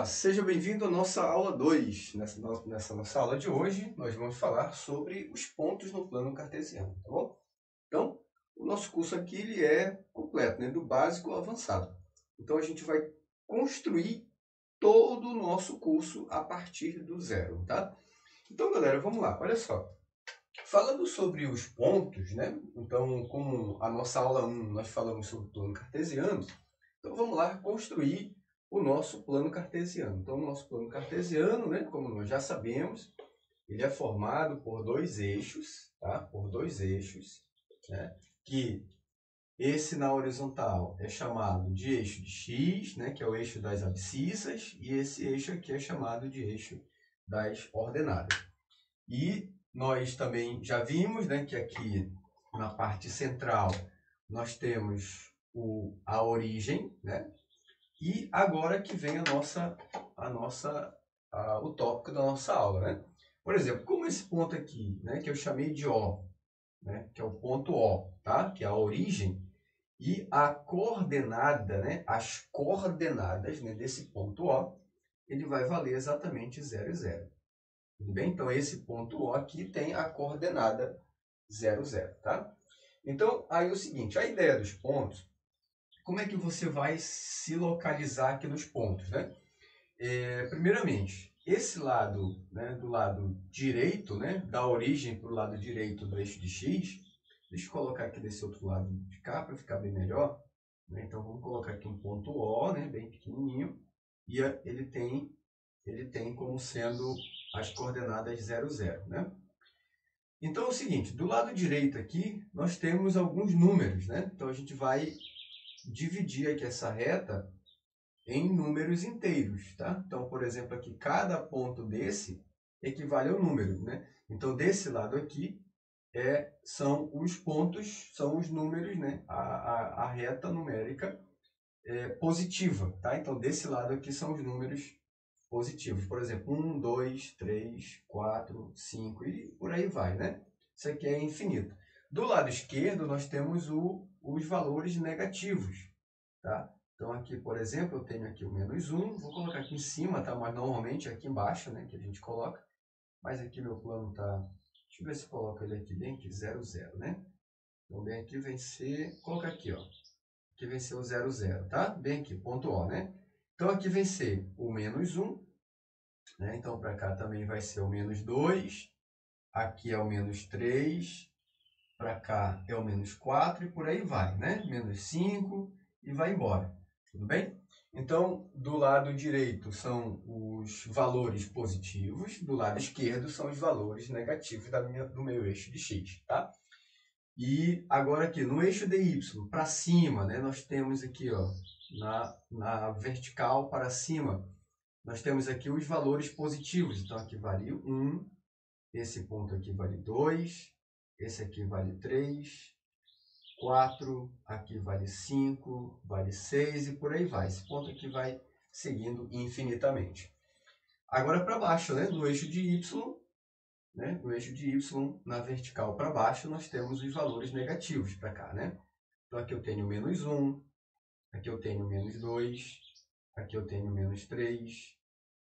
Olá, seja bem-vindo à nossa aula 2. Nessa nossa aula de hoje, nós vamos falar sobre os pontos no plano cartesiano, tá bom? Então, o nosso curso aqui ele é completo, né? Do básico ao avançado. Então, a gente vai construir todo o nosso curso a partir do zero, tá? Então, galera, vamos lá, olha só. Falando sobre os pontos, né? Então, como a nossa aula 1 nós falamos sobre o plano cartesiano, então vamos lá construir o nosso plano cartesiano. Então, o nosso plano cartesiano, né, como nós já sabemos, ele é formado por dois eixos, tá? Por dois eixos, né? Que esse na horizontal é chamado de eixo de x, né, que é o eixo das abscissas, e esse eixo aqui é chamado de eixo das ordenadas. E nós também já vimos, né, que aqui na parte central nós temos a origem, né? E agora que vem o tópico da nossa aula, né? Por exemplo, como esse ponto aqui, né, que eu chamei de O, né, que é o ponto O, tá? Que é a origem, e a coordenada, né, as coordenadas, né, desse ponto O, ele vai valer exatamente 0 e 0. Tudo bem? Então, esse ponto O aqui tem a coordenada 0, 0, tá? Então, aí é o seguinte, a ideia dos pontos, como é que você vai se localizar aqui nos pontos, né? Primeiramente, esse lado, né, do lado direito, né, da origem para o lado direito do eixo de x, deixa eu colocar aqui desse outro lado de cá para ficar bem melhor, né? Então, vamos colocar aqui um ponto O, né, bem pequenininho, e ele tem como sendo as coordenadas 0, 0, né? Então, é o seguinte, do lado direito aqui, nós temos alguns números, né? Então, a gente vai dividir aqui essa reta em números inteiros, tá? Então, por exemplo, aqui, cada ponto desse equivale ao número, né? Então, desse lado aqui, são os pontos, são os números, né? A reta numérica positiva, tá? Então, desse lado aqui são os números positivos. Por exemplo, 1, 2, 3, 4, 5 e por aí vai, né? Isso aqui é infinito. Do lado esquerdo, nós temos os valores negativos, tá? Então, aqui, por exemplo, eu tenho aqui o menos 1, vou colocar aqui em cima, tá? Mas normalmente é aqui embaixo, né, que a gente coloca. Mas aqui meu plano tá... Deixa eu ver se eu coloco ele aqui bem, aqui 0, 0, né? Então, bem aqui vem ser... Coloca aqui, ó. Aqui vem ser o 0, 0, tá? Bem aqui, ponto O, né? Então, aqui vem ser o menos 1, né? Então, para cá também vai ser o menos 2. Aqui é o menos 3. Para cá é o menos 4 e por aí vai, né? Menos 5 e vai embora. Tudo bem? Então, do lado direito são os valores positivos, do lado esquerdo são os valores negativos do meu eixo de x, tá? E agora aqui, no eixo dy, para cima, né, nós temos aqui, ó, na vertical para cima, nós temos aqui os valores positivos. Então, aqui vale 1, esse ponto aqui vale 2, esse aqui vale 3, 4, aqui vale 5, vale 6 e por aí vai. Esse ponto aqui vai seguindo infinitamente. Agora para baixo, né? No eixo de y, né? No eixo de y, na vertical para baixo, nós temos os valores negativos para cá, né? Então aqui eu tenho menos 1, aqui eu tenho menos 2, aqui eu tenho menos 3,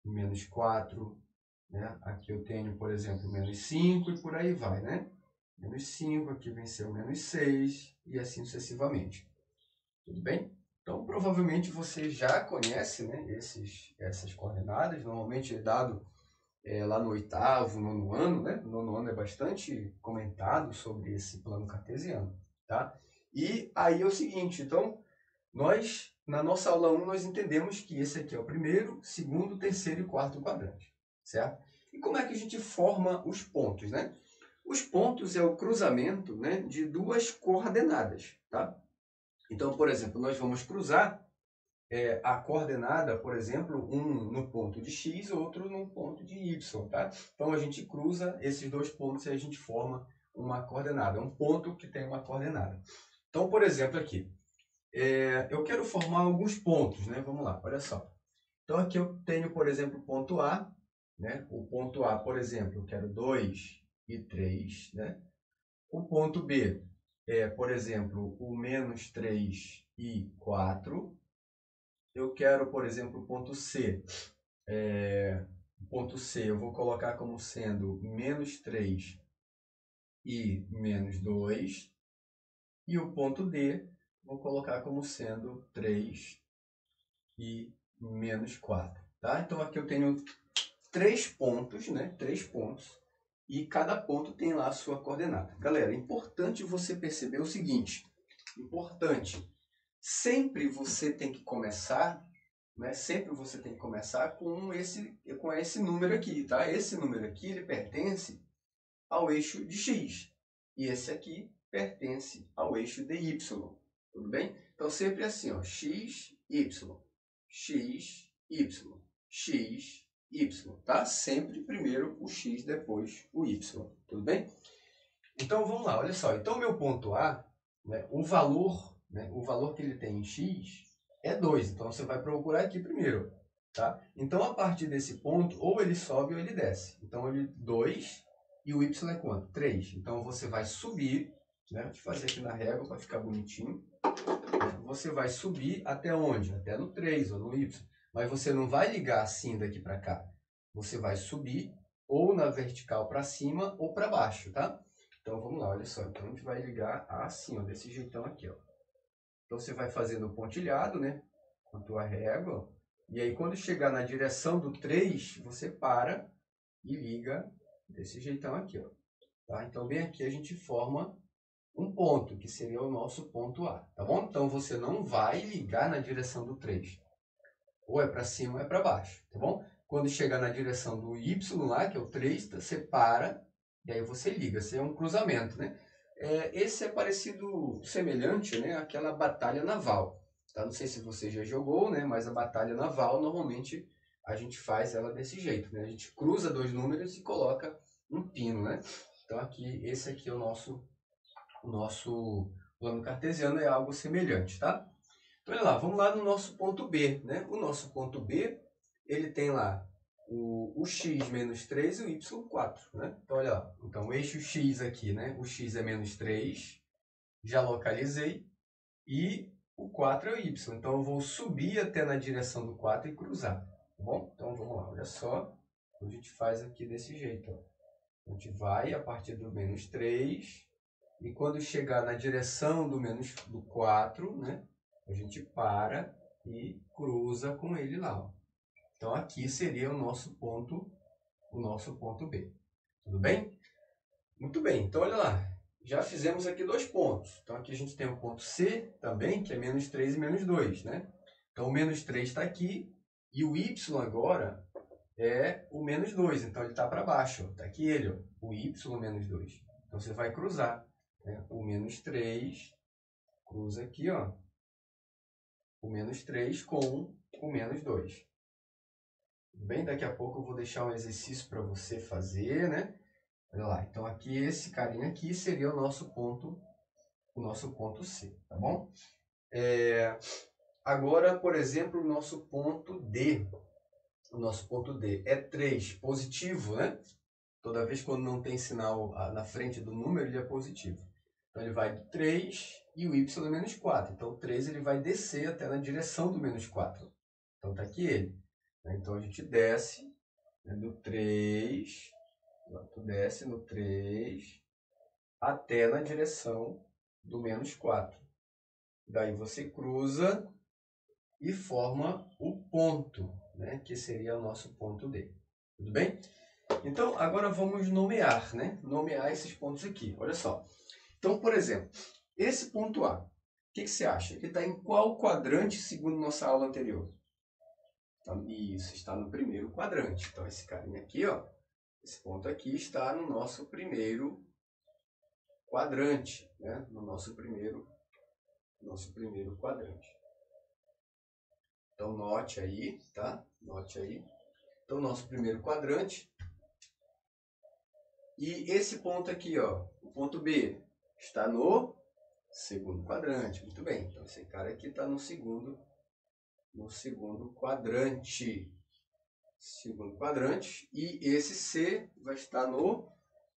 menos 4, né? Aqui eu tenho, por exemplo, menos 5 e por aí vai, né? Menos 5, aqui vem ser o menos 6 e assim sucessivamente. Tudo bem? Então, provavelmente você já conhece, né, essas coordenadas. Normalmente é dado lá no 8º, 9º ano, né? No 9º ano é bastante comentado sobre esse plano cartesiano, tá? E aí é o seguinte, então, na nossa aula 1, nós entendemos que esse aqui é o primeiro, segundo, terceiro e quarto quadrante, certo? E como é que a gente forma os pontos, né? Os pontos é o cruzamento, né, de duas coordenadas, tá? Então, por exemplo, nós vamos cruzar a coordenada, por exemplo, um no ponto de x, outro no ponto de y, tá? Então, a gente cruza esses dois pontos e a gente forma uma coordenada, um ponto que tem uma coordenada. Então, por exemplo, aqui, eu quero formar alguns pontos, né? Vamos lá, olha só. Então, aqui eu tenho, por exemplo, o ponto A, né? O ponto A, por exemplo, eu quero 2 e 3, né? O ponto B por exemplo, o menos 3 e 4. Eu quero, por exemplo, o ponto C, O ponto C eu vou colocar como sendo menos 3 e menos 2. E o ponto D vou colocar como sendo 3 e menos 4. Tá? Então aqui eu tenho 3 pontos, né? 3 pontos. E cada ponto tem lá a sua coordenada. Galera, é importante você perceber o seguinte. Importante. Sempre você tem que começar, né? Sempre você tem que começar com esse número aqui, tá? Esse número aqui, ele pertence ao eixo de x. E esse aqui pertence ao eixo de y. Tudo bem? Então, sempre assim, ó, x, y, x, y, x, y, tá? Sempre primeiro o x, depois o y. Tudo bem? Então, vamos lá, olha só. Então, meu ponto A, né, o valor que ele tem em x é 2. Então, você vai procurar aqui primeiro, tá? Então, a partir desse ponto, ou ele sobe ou ele desce. Então, ele 2 e o y é quanto? 3. Então, você vai subir, né? Vou te fazer aqui na régua para ficar bonitinho. Você vai subir até onde? Até no 3 ou no y. Mas você não vai ligar assim daqui para cá. Você vai subir ou na vertical para cima ou para baixo, tá? Então, vamos lá, olha só. Então, a gente vai ligar assim, ó, desse jeitão aqui, ó. Então, você vai fazendo o pontilhado, né? Com a tua régua. E aí, quando chegar na direção do 3, você para e liga desse jeitão aqui, ó. Tá? Então, bem aqui a gente forma um ponto, que seria o nosso ponto A, tá bom? Então, você não vai ligar na direção do 3. Ou é para cima ou é para baixo, tá bom? Quando chegar na direção do Y lá, que é o 3, você para e aí você liga. Esse é um cruzamento, né? Esse é parecido, semelhante, né, àquela batalha naval. Tá? Não sei se você já jogou, né, mas a batalha naval, normalmente, a gente faz ela desse jeito, né? A gente cruza dois números e coloca um pino, né? Então, esse aqui é o nosso plano cartesiano, é algo semelhante, tá? Então, olha lá, vamos lá no nosso ponto B, né? O nosso ponto B, ele tem lá o x menos 3 e o y 4, né? Então, olha lá. Então, o eixo x aqui, né? O x é menos 3, já localizei, e o 4 é o y. Então, eu vou subir até na direção do 4 e cruzar, tá bom? Então, vamos lá, olha só. A gente faz aqui desse jeito, ó. A gente vai a partir do menos 3, e quando chegar na direção do 4, né? A gente para e cruza com ele lá, ó. Então, aqui seria o nosso ponto B. Tudo bem? Muito bem. Então, olha lá. Já fizemos aqui 2 pontos. Então, aqui a gente tem o ponto C também, que é menos 3 e menos 2, né? Então, o menos 3 está aqui. E o Y agora é o menos 2. Então, ele está para baixo. Está aqui ele, ó, o Y menos 2. Então, você vai cruzar, né? O menos 3 cruza aqui, ó. O menos 3 com o menos 2. Tudo bem? Daqui a pouco eu vou deixar um exercício para você fazer, né? Olha lá. Então, aqui, esse carinha aqui seria o nosso ponto C, tá bom? Agora, por exemplo, o nosso ponto D. O nosso ponto D é 3, positivo, né? Toda vez quando não tem sinal na frente do número, ele é positivo. Então, ele vai do 3 e o y é menos 4. Então, o 3 ele vai descer até na direção do menos 4. Então, está aqui ele. Então, a gente desce, né, do 3, tu desce no 3 até na direção do menos 4. Daí você cruza e forma o ponto, né, que seria o nosso ponto D. Tudo bem? Então, agora vamos nomear, né? Nomear esses pontos aqui. Olha só. Então, por exemplo, esse ponto A, o que você acha? Que está em qual quadrante segundo nossa aula anterior? Então, isso, está no primeiro quadrante. Então, esse carinha aqui, ó, esse ponto aqui está no nosso primeiro quadrante, né? No nosso primeiro quadrante. Então, note aí, tá? Note aí. Então, nosso primeiro quadrante. E esse ponto aqui, ó, o ponto B, está no segundo quadrante. Muito bem. Então, esse cara aqui está no segundo quadrante. Segundo quadrante. E esse C vai estar no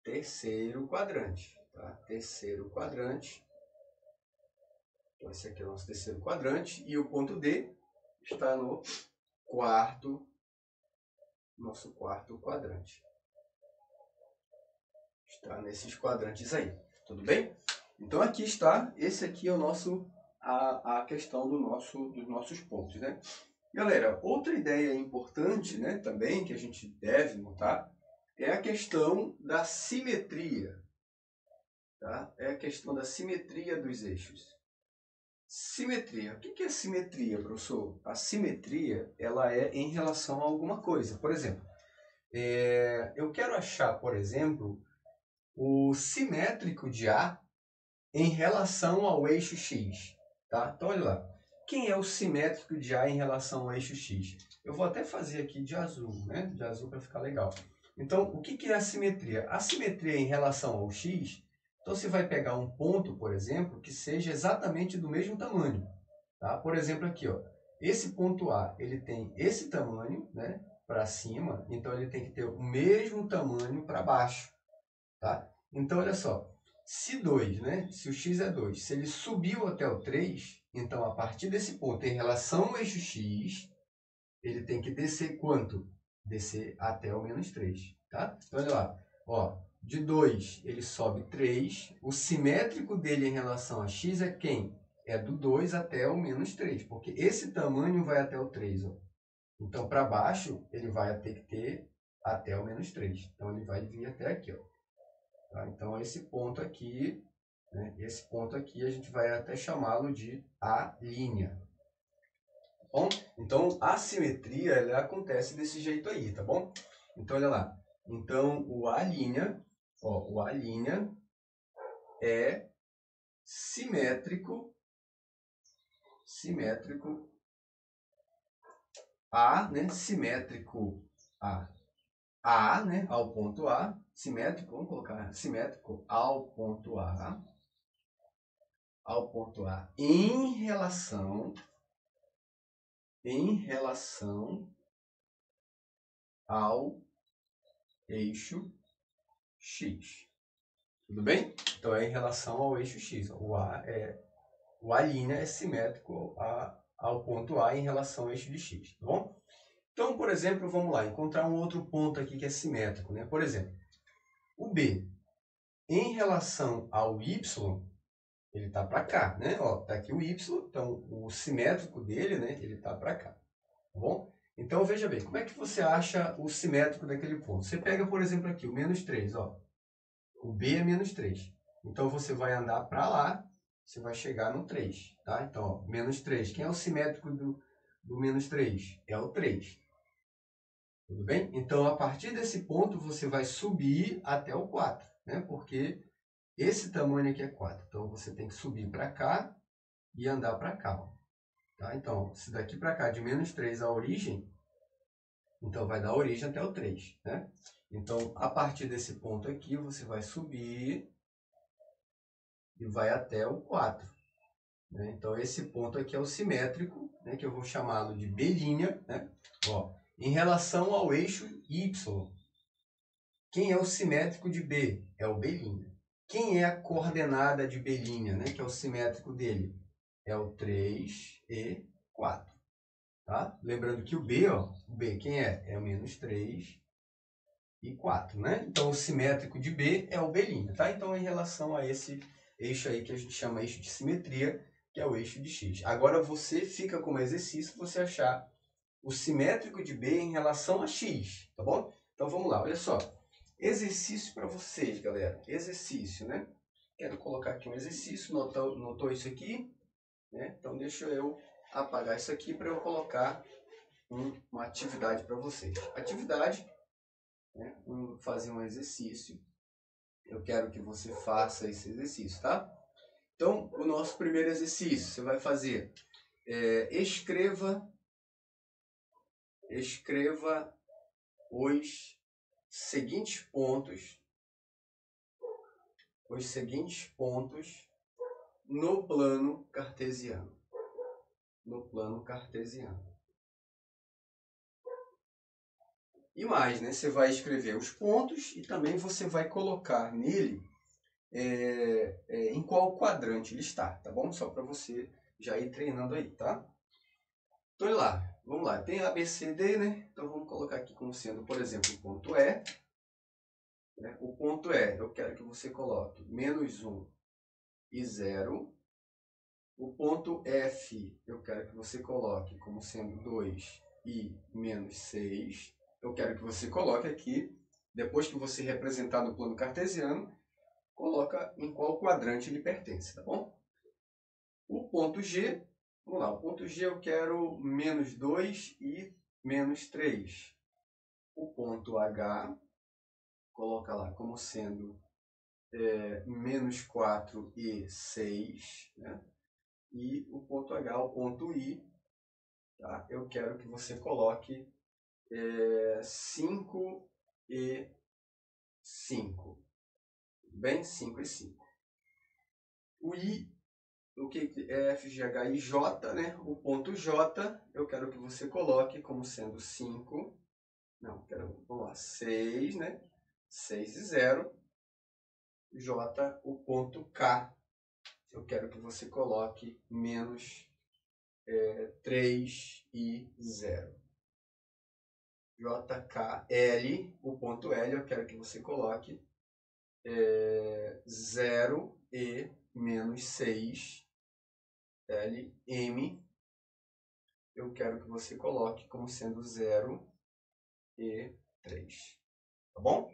terceiro quadrante. Tá? Terceiro quadrante. Então, esse aqui é o nosso terceiro quadrante. E o ponto D está no quarto nosso quarto quadrante. Está nesses quadrantes aí, tudo bem? Então aqui está, esse aqui é o nosso, a questão dos nossos pontos, né? Galera, outra ideia importante, né, também, que a gente deve notar, é a questão da simetria, tá? É a questão da simetria dos eixos. Simetria. O que é simetria, professor? A simetria, ela é em relação a alguma coisa. Por exemplo, eu quero achar, por exemplo, o simétrico de A em relação ao eixo X. Tá? Então, olha lá. Quem é o simétrico de A em relação ao eixo X? Eu vou até fazer aqui de azul, né? De azul para ficar legal. Então, o que é a simetria? A simetria em relação ao X, então você vai pegar um ponto, por exemplo, que seja exatamente do mesmo tamanho. Tá? Por exemplo, aqui, ó, esse ponto A, ele tem esse tamanho, né, para cima, então ele tem que ter o mesmo tamanho para baixo. Tá? Então, olha só, se 2, né, se o x é 2, se ele subiu até o 3, então a partir desse ponto, em relação ao eixo x, ele tem que descer quanto? Descer até o menos 3. Tá? Então, olha lá, ó, de 2 ele sobe 3, o simétrico dele em relação a x é quem? É do 2 até o menos 3, porque esse tamanho vai até o 3. Ó. Então, para baixo, ele vai ter que ter até o menos 3. Então, ele vai vir até aqui. Ó. Tá? Então, esse ponto aqui, né, esse ponto aqui, a gente vai até chamá-lo de A'. Bom, então, a simetria ela acontece desse jeito aí, tá bom? Então, olha lá. Então, o A', ó, o A' é simétrico a, né, simétrico a, né, ao ponto A, simétrico, vamos colocar simétrico ao ponto A, em relação ao eixo X. Tudo bem? Então, é em relação ao eixo X. O A é simétrico ao ponto A em relação ao eixo de X. Tá bom? Então, por exemplo, vamos lá, encontrar um outro ponto aqui que é simétrico. Né? Por exemplo, o B, em relação ao Y, ele está para cá. Né? Ó, tá aqui o Y, então o simétrico dele, né, ele está para cá. Tá bom? Então, veja bem, como é que você acha o simétrico daquele ponto? Você pega, por exemplo, aqui o menos 3, ó. O B é menos 3. Então, você vai andar para lá, você vai chegar no 3, tá? Então, ó, menos 3. Quem é o simétrico do menos 3? É o 3. Tudo bem? Então, a partir desse ponto, você vai subir até o 4, né? Porque esse tamanho aqui é 4. Então, você tem que subir para cá e andar para cá, ó. Tá? Então, se daqui para cá, de menos 3 a origem, então vai dar origem até o 3, né? Então, a partir desse ponto aqui, você vai subir e vai até o 4. Né? Então, esse ponto aqui é o simétrico, né? Que eu vou chamá-lo de B', né? Ó, em relação ao eixo Y. Quem é o simétrico de B? É o B'. Quem é a coordenada de B', né? Que é o simétrico dele? É o 3 e 4. Tá? Lembrando que o B, ó, o B quem é? É o menos 3 e 4, né? Então, o simétrico de B é o B', tá? Então, em relação a esse eixo aí que a gente chama eixo de simetria, que é o eixo de X. Agora, você fica como exercício você achar o simétrico de B em relação a X, tá bom? Então, vamos lá, olha só. Exercício para vocês, galera. Exercício, né? Quero colocar aqui um exercício, notou isso aqui? Né? Então, deixa eu apagar isso aqui para eu colocar uma atividade para vocês. Atividade, né? Fazer um exercício. Eu quero que você faça esse exercício, tá? Então, o nosso primeiro exercício, você vai fazer, escreva os seguintes pontos no plano cartesiano. E mais, né? Você vai escrever os pontos e também você vai colocar nele em qual quadrante ele está, tá bom? Só para você já ir treinando aí, tá? Então, olha lá. Vamos lá. Tem A, B, C, D, né? Então, vamos colocar aqui como sendo, por exemplo, o ponto E. Né? O ponto E, eu quero que você coloque -1 e 0. O ponto F, eu quero que você coloque como sendo 2 e -6. Eu quero que você coloque aqui, depois que você representar no plano cartesiano, coloca em qual quadrante ele pertence, tá bom? O ponto G, vamos lá, o ponto G eu quero -2 e -3. O ponto H, coloca lá como sendo -4 e 6, né? E o ponto H, o ponto I, tá? Eu quero que você coloque 5 e 5. Tudo bem? 5 e 5. O I, o que é F, G, H, I, J, né? O ponto J, eu quero que você coloque como sendo 5. Não, vamos lá, 6, né? 6 e 0. J, o ponto K, eu quero que você coloque -3 e 0. JKL, o ponto L, eu quero que você coloque 0 e -6. LM, eu quero que você coloque como sendo 0 e 3. Tá bom?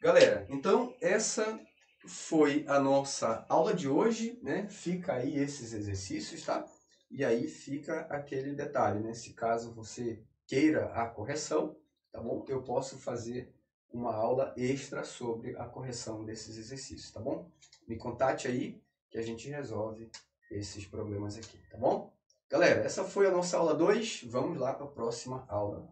Galera, então essa foi a nossa aula de hoje, né? Fica aí esses exercícios, tá? E aí fica aquele detalhe, né? Se caso você queira a correção, tá bom? Eu posso fazer uma aula extra sobre a correção desses exercícios, tá bom? Me contate aí que a gente resolve esses problemas aqui, tá bom? Galera, essa foi a nossa aula 2. Vamos lá para a próxima aula.